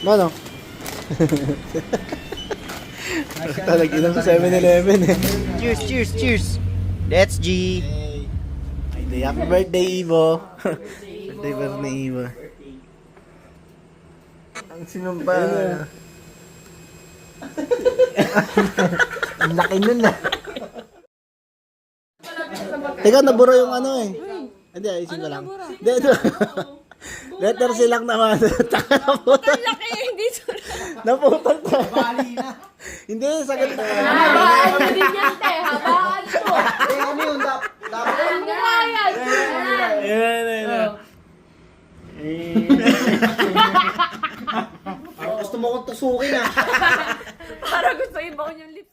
Mano? Talag inom sa 7-Eleven eh. Cheers, cheers, cheers! Let's G! Happy birthday, Ivo! Birthday ni Ivo. Ang sinumpa. Ang laki nun ah. Teka, nabura yung ano eh. Hindi, ayusin ko lang. Hindi, ito. Letter silang naman. Taka na po. Ang laki, hindi sura. Naputol ko. Hindi, sagot na. Habaan mo din yan, te. Habaan mo. Ano yun? Dapat. Ang yan. Ayan. Gusto mo kong tusukin ah. Para gusto iba ko yung lips.